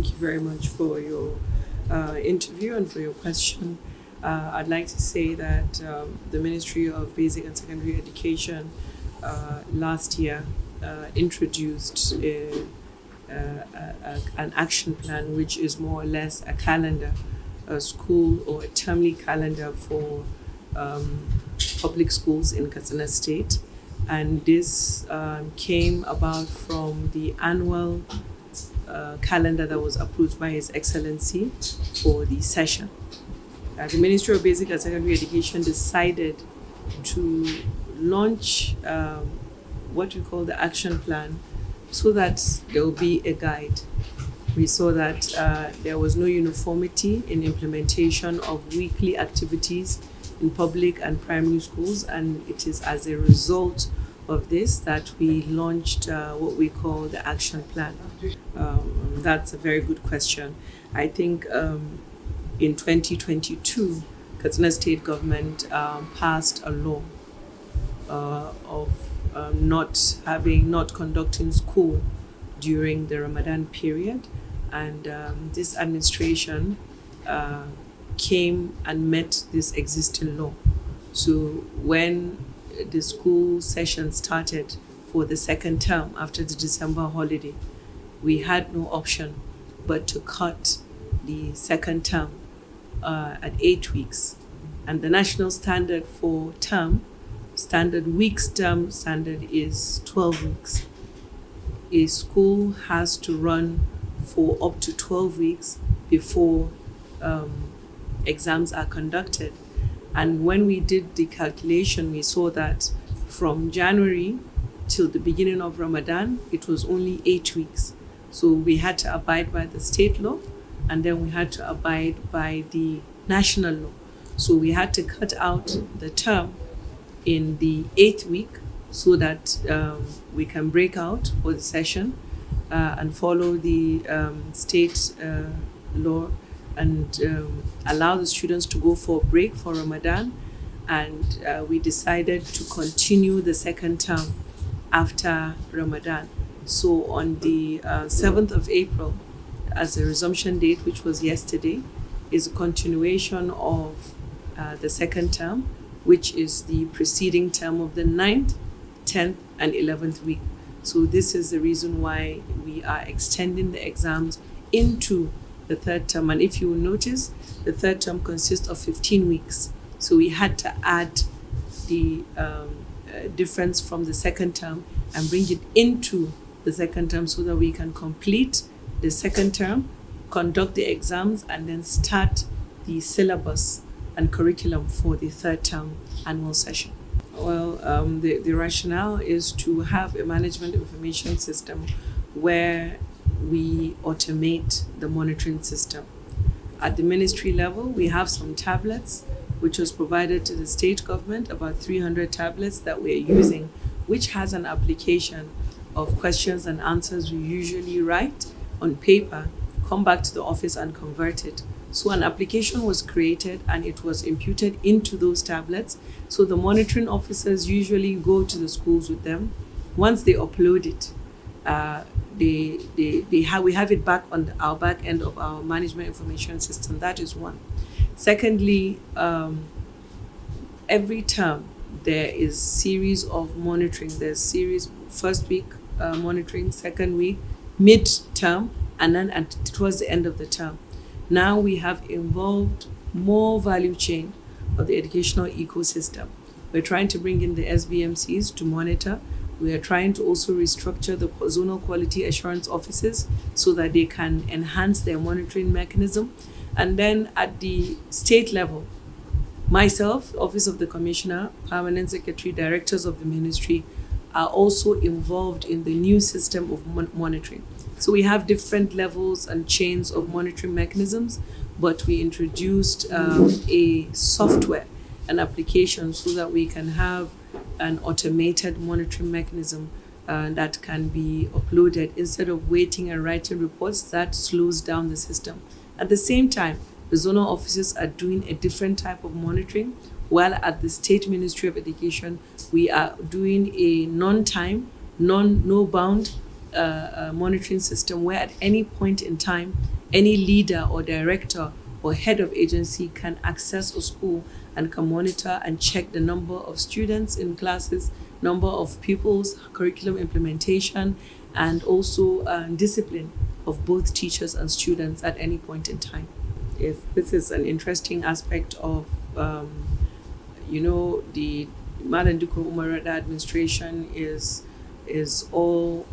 Thank you very much for your interview and for your question. I'd like to say that the Ministry of Basic and Secondary Education last year introduced an action plan, which is more or less a calendar, a school or a termly calendar for public schools in Katsina State. And this came about from the annual calendar that was approved by His Excellency for the session. The Ministry of Basic and Secondary Education decided to launch what we call the action plan so that there will be a guide. We saw that there was no uniformity in implementation of weekly activities in public and primary schools, and it is as a result of this that we launched what we call the action plan. That's a very good question. I think in 2022, Katsina State government passed a law of not conducting school during the Ramadan period, and this administration came and met this existing law. So when the school session started for the second term after the December holiday, we had no option but to cut the second term at 8 weeks. And the national standard for term standard is 12 weeks. A school has to run for up to 12 weeks before exams are conducted. And when we did the calculation, we saw that from January till the beginning of Ramadan, it was only 8 weeks. So we had to abide by the state law, and then we had to abide by the national law. So we had to cut out the term in the 8th week so that we can break out for the session and follow the state law and allow the students to go for a break for Ramadan. And we decided to continue the second term after Ramadan. So on the 7th of April, as a resumption date, which was yesterday, is a continuation of the second term, which is the preceding term of the 9th, 10th, and 11th week. So this is the reason why we are extending the exams into the third term. And if you will notice, the third term consists of 15 weeks. So we had to add the difference from the second term and bring it into the second term so that we can complete the second term, conduct the exams, and then start the syllabus and curriculum for the third term annual session. Well, the rationale is to have a management information system where we automate the monitoring system. At the ministry level, we have some tablets which was provided to the state government, about 300 tablets that we're using, which has an application of questions and answers we usually write on paper, come back to the office and convert it. So an application was created and it was imputed into those tablets. So the monitoring officers usually go to the schools with them. Once they upload it, we have it back on our back end of our management information system. That is one. Secondly, every term there is series of monitoring. There's series first week monitoring, second week, mid-term, and then towards the end of the term. Now we have involved more value chain of the educational ecosystem. We're trying to bring in the SBMCs to monitor. We are trying to also restructure the zonal quality assurance offices so that they can enhance their monitoring mechanism. And then at the state level, myself, Office of the Commissioner, Permanent Secretary, Directors of the Ministry are also involved in the new system of monitoring. So we have different levels and chains of monitoring mechanisms, but we introduced a software, an application, so that we can have an automated monitoring mechanism that can be uploaded instead of waiting and writing reports. That slows down the system. At the same time, the zonal offices are doing a different type of monitoring, while at the State Ministry of Education, we are doing a no bound monitoring system where at any point in time, any leader or director or head of agency can access a school and can monitor and check the number of students in classes, number of pupils, curriculum implementation, and also discipline of both teachers and students at any point in time. If this is an interesting aspect of, the Malam Dikko Umar Radda administration is all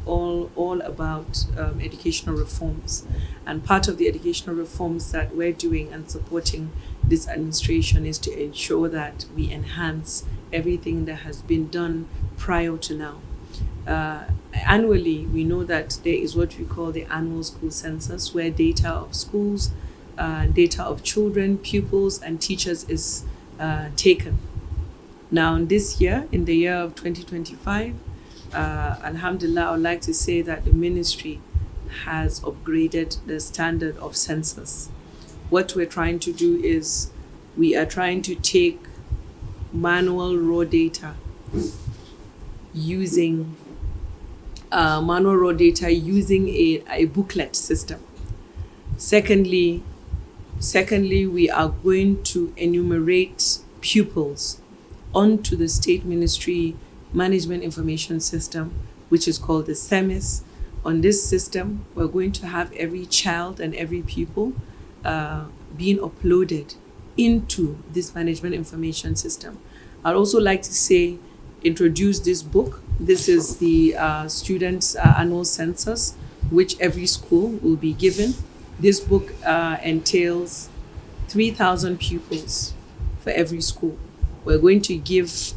about educational reforms, and part of the educational reforms that we're doing and supporting this administration is to ensure that we enhance everything that has been done prior to now. Annually, we know that there is what we call the annual school census, where data of schools, data of children, pupils, and teachers is taken. Now, this year, in the year of 2025, Alhamdulillah, I would like to say that the ministry has upgraded the standard of census. What we're trying to do is we are trying to take manual raw data using a booklet system. Secondly, we are going to enumerate pupils onto the State Ministry Management Information System, which is called the SEMIS. On this system, we're going to have every child and every pupil being uploaded into this management information system. I'd also like to introduce this book. This is the students' annual census, which every school will be given. This book entails 3,000 pupils for every school. We're going to give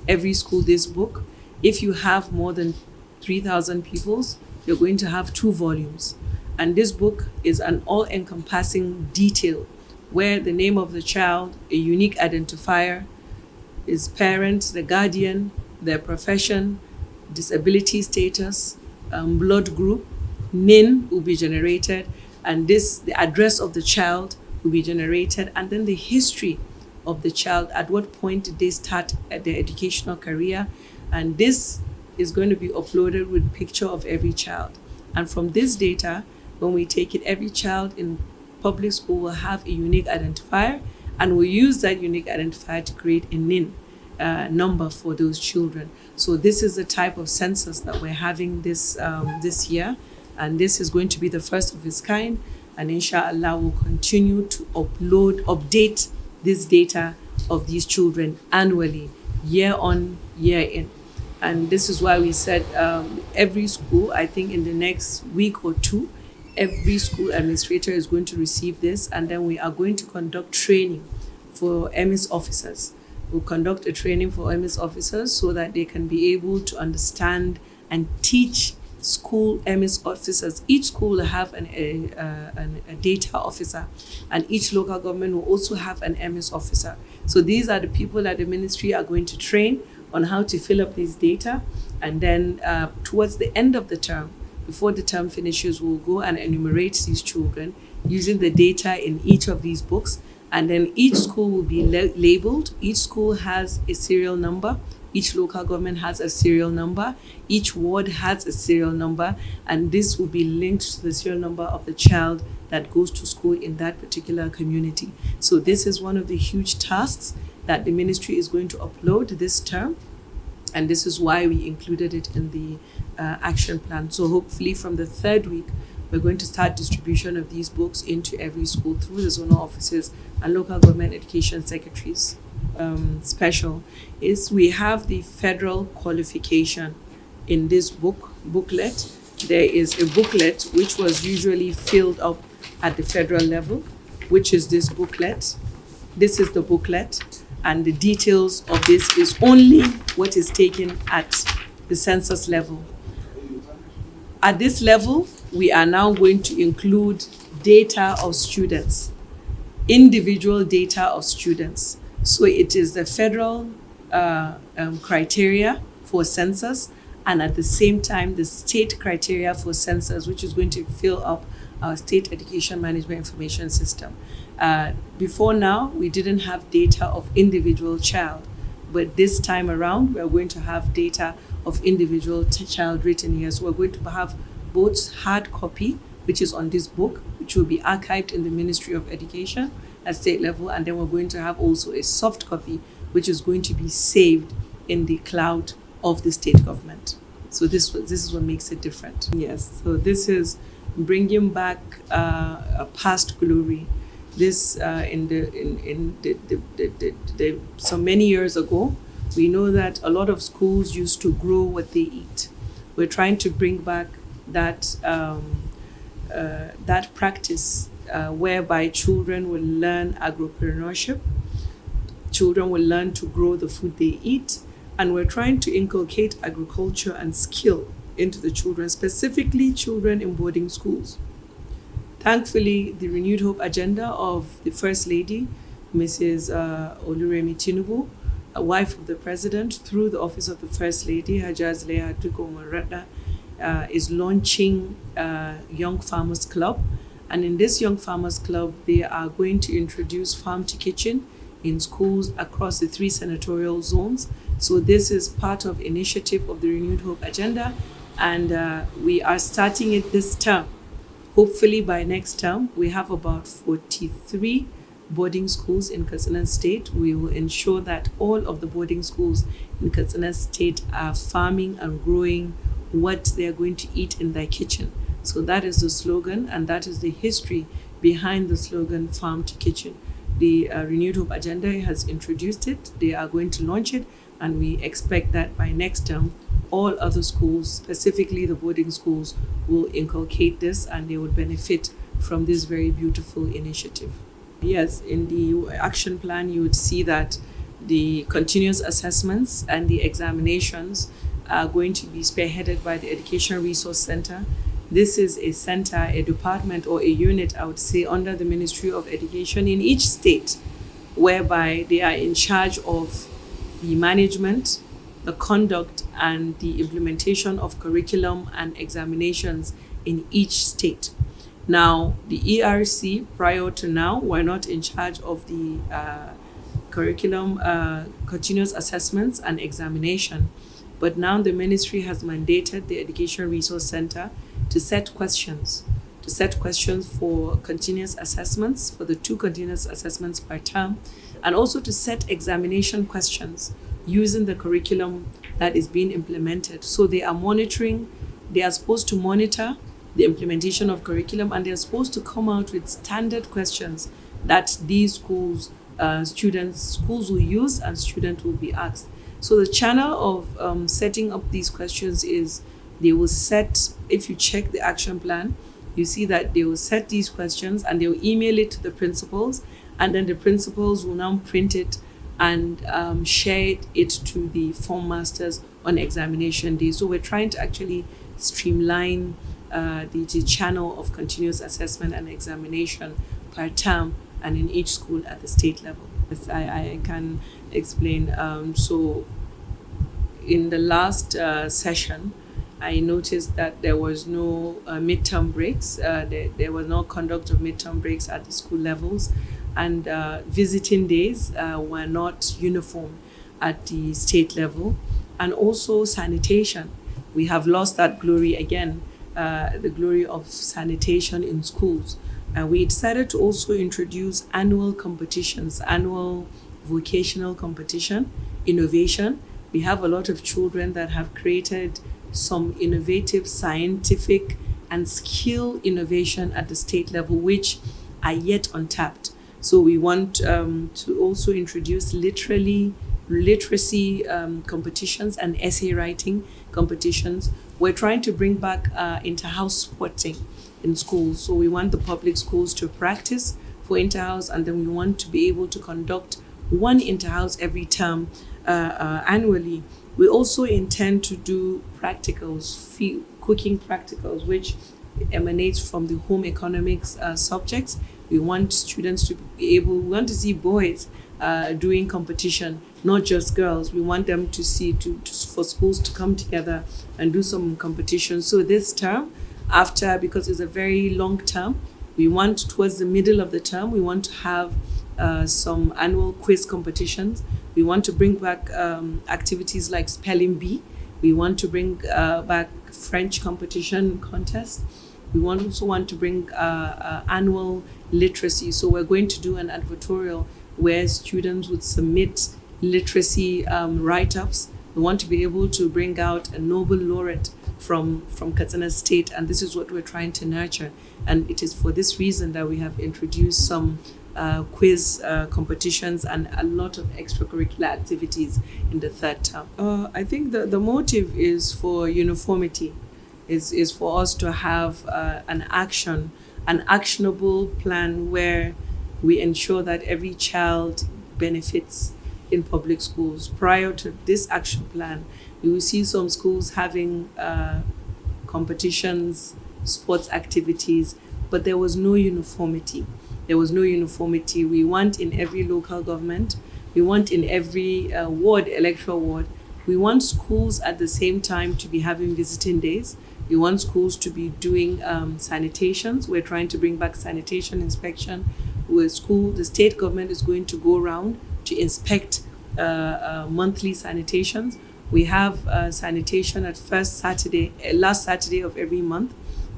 every school this book. If you have more than 3,000 pupils, you're going to have 2 volumes. And this book is an all-encompassing detail where the name of the child, a unique identifier, his parents, the guardian, their profession, disability status, blood group, NIN will be generated, and the address of the child will be generated, and then the history of the child, at what point did they start at their educational career, and this is going to be uploaded with a picture of every child. And from this data, when we take it, every child in public school will have a unique identifier, and we'll use that unique identifier to create a NIN number for those children. So this is the type of census that we're having this year, and this is going to be the first of its kind, and inshallah we'll continue to update this data of these children annually, year on, year in. And this is why we said every school, I think in the next week or 2, every school administrator is going to receive this, and then we are going to conduct training for MS officers. We'll conduct a training for MS officers so that they can be able to understand and teach school MS officers. Each school will have a data officer, and each local government will also have an MS officer. So these are the people that the ministry are going to train on how to fill up this data, and then towards the end of the term, before the term finishes, we'll go and enumerate these children using the data in each of these books, and then each school will be labeled. Each school has a serial number. Each local government has a serial number. Each ward has a serial number, and this will be linked to the serial number of the child that goes to school in that particular community. So this is one of the huge tasks that the ministry is going to upload this term, and this is why we included it in the action plan. So hopefully from the 3rd week, we're going to start distribution of these books into every school through the zonal offices and local government education secretaries. Special is we have the federal qualification in this booklet. There is a booklet which was usually filled up at the federal level, which is this booklet. This is the booklet, and the details of this is only what is taken at the census level. At this level, we are now going to include data of students, individual data of students. So it is the federal criteria for census, and at the same time, the state criteria for census, which is going to fill up our state education management information system. Before now, we didn't have data of individual child, but this time around, we're going to have data of individual child written here. So we're going to have both hard copy which is on this book, which will be archived in the Ministry of Education at state level. And then we're going to have also a soft copy, which is going to be saved in the cloud of the state government. So this is what makes it different. Yes, so this is bringing back a past glory. This so many years ago, we know that a lot of schools used to grow what they eat. We're trying to bring back that that practice whereby children will learn agripreneurship. Children will learn to grow the food they eat, and we're trying to inculcate agriculture and skill into the children, specifically children in boarding schools. Thankfully, the Renewed Hope agenda of the First Lady, Mrs. Oluremi Tinubu, a wife of the President, through the Office of the First Lady, Hajaz Leah Tuko Marada, is launching Young Farmers Club. And in this Young Farmers Club, they are going to introduce farm to kitchen in schools across the 3 senatorial zones. So this is part of initiative of the Renewed Hope agenda, and we are starting it this term. Hopefully by next term, we have about 43 boarding schools in Katsina State. We will ensure that all of the boarding schools in Katsina State are farming and growing what they are going to eat in their kitchen. So that is the slogan, and that is the history behind the slogan Farm to Kitchen. The Renewed Hope agenda has introduced it. They are going to launch it, and we expect that by next term, all other schools, specifically the boarding schools, will inculcate this, and they would benefit from this very beautiful initiative. Yes, in the action plan, you would see that the continuous assessments and the examinations are going to be spearheaded by the Education Resource Center. This is a center, a department, or a unit, I would say, under the Ministry of Education in each state, whereby they are in charge of the management, the conduct, and the implementation of curriculum and examinations in each state. Now, the ERC, prior to now, were not in charge of the curriculum, continuous assessments and examination. But now the ministry has mandated the Education Resource Center to set questions for continuous assessments, for the 2 continuous assessments per term, and also to set examination questions using the curriculum that is being implemented. So they are supposed to monitor the implementation of curriculum, and they're supposed to come out with standard questions that these schools will use and students will be asked. So the channel of setting up these questions is they will set, if you check the action plan, you see that they will set these questions and they will email it to the principals, and then the principals will now print it and share it to the form masters on examination day. So we're trying to actually streamline the channel of continuous assessment and examination per term and in each school at the state level. I can explain. So in the last session, I noticed that there was no midterm breaks. There was no conduct of midterm breaks at the school levels, and visiting days were not uniform at the state level. And also sanitation. We have lost that glory again, the glory of sanitation in schools. We decided to also introduce annual competitions, annual vocational competition, innovation. We have a lot of children that have created some innovative scientific and skill innovation at the state level, which are yet untapped. So we want to also introduce literacy competitions and essay writing competitions. We're trying to bring back inter-house sporting in schools. So we want the public schools to practice for inter-house, and then we want to be able to conduct one inter-house every term annually. We also intend to do practicals, cooking practicals, which emanates from the home economics subjects. We want students to be able, we want to see boys doing competition, not just girls. We want them to see, for schools to come together and do some competition. So this term, because it's a very long term, we want towards the middle of the term, we want to have some annual quiz competitions. We want to bring back activities like spelling bee. We want to bring back French competition contest. We also want to bring annual literacy. So we're going to do an advertorial where students would submit literacy write-ups. We want to be able to bring out a Nobel laureate from Katsina State, and this is what we're trying to nurture. And it is for this reason that we have introduced some quiz competitions and a lot of extracurricular activities in the third term. I think the motive is for uniformity, is for us to have an actionable plan where we ensure that every child benefits in public schools. Prior to this action plan, you will see some schools having competitions, sports activities, but there was no uniformity. We want in every local government, we want in every electoral ward, we want schools at the same time to be having visiting days. We want schools to be doing sanitations. We're trying to bring back sanitation inspection. The state government is going to go around to inspect monthly sanitations. We have sanitation at last Saturday of every month.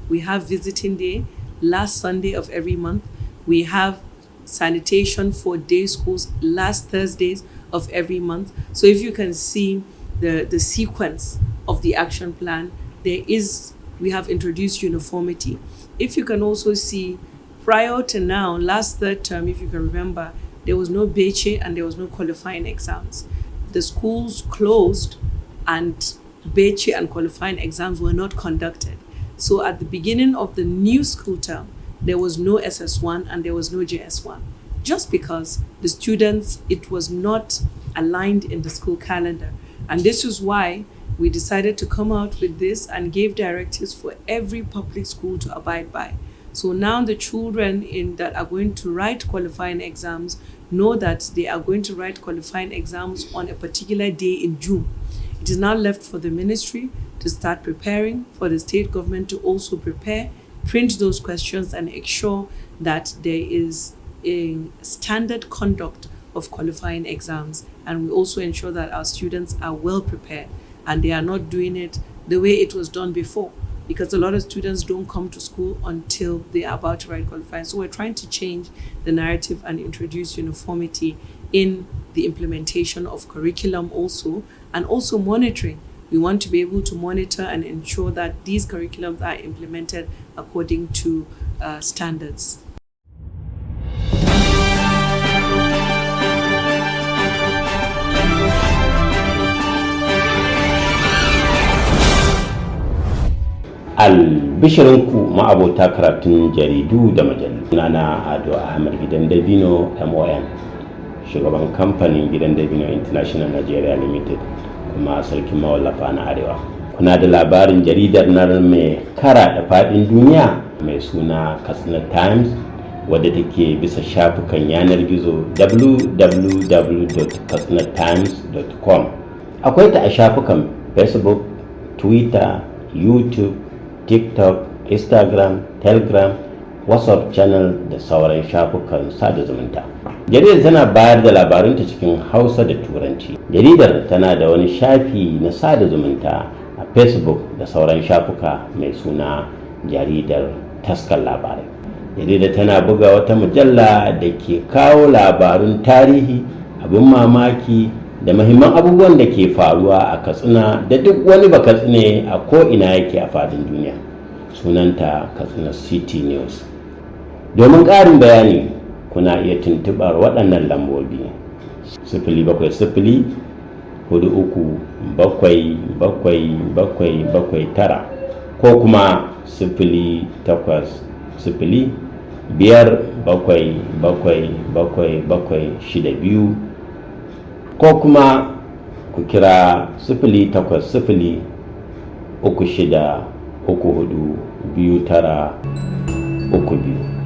We have visiting day last Sunday of every month. We have sanitation for day schools last Thursdays of every month. So if you can see the sequence of the action plan, we have introduced uniformity. If you can also see, prior to now, last third term, if you can remember, there was no Beche and there was no qualifying exams. The schools closed and Beche and qualifying exams were not conducted. So at the beginning of the new school term, there was no SS1 and there was no JS1, just because the students, it was not aligned in the school calendar. And this is why we decided to come out with this and gave directives for every public school to abide by. So now the children that are going to write qualifying exams know that they are going to write qualifying exams on a particular day in June. It is now left for the ministry to start preparing, for the state government to also prepare, print those questions and ensure that there is a standard conduct of qualifying exams. And we also ensure that our students are well prepared and they are not doing it the way it was done before, because a lot of students don't come to school until they are about to write qualifying. So we're trying to change the narrative and introduce uniformity in the implementation of curriculum also, and also monitoring. We want to be able to monitor and ensure that these curriculums are implemented according to standards. Albishirinku ma'abota karatun jaridu da majalu. Sunana Ado Ahmad Gidan Dabino MON, shugaban kamfanin Gidan Dabino International Nigeria Limited, kuma sarkin mawallafa na Arewa. Kuna da labarin jaridar nan mai kara da fadin duniya mai suna Katsina Times, wadda take bisa shafukan yanar gizo www.katsinatimes.com. Akwai ta a shafukan Facebook, Twitter, YouTube, TikTok, Instagram, Telegram, WhatsApp channel da sauran shafukan sada zumunta. Jaridar tana bayar da labarunta cikin Hausa da Turanci. Jaridar tana da wani shafi na sada zumunta a Facebook da sauran shafuka mai suna jaridar taskar labarai. Jaridar tana buga wata mujalla da ke kawo labarun tarihi, abin mamaki da muhimman abubuwan da ke faruwa a Katsina da duk wani Bakatsine a ko'ina yake a fadin duniya. Sunanta Katsina City News. Domin ƙarin bayani kuna iya tuntuɓar waɗannan lambobi: 070 43 777779 ko kuma 0800 5777762 ko kuma ku kira 0800 3634 2932.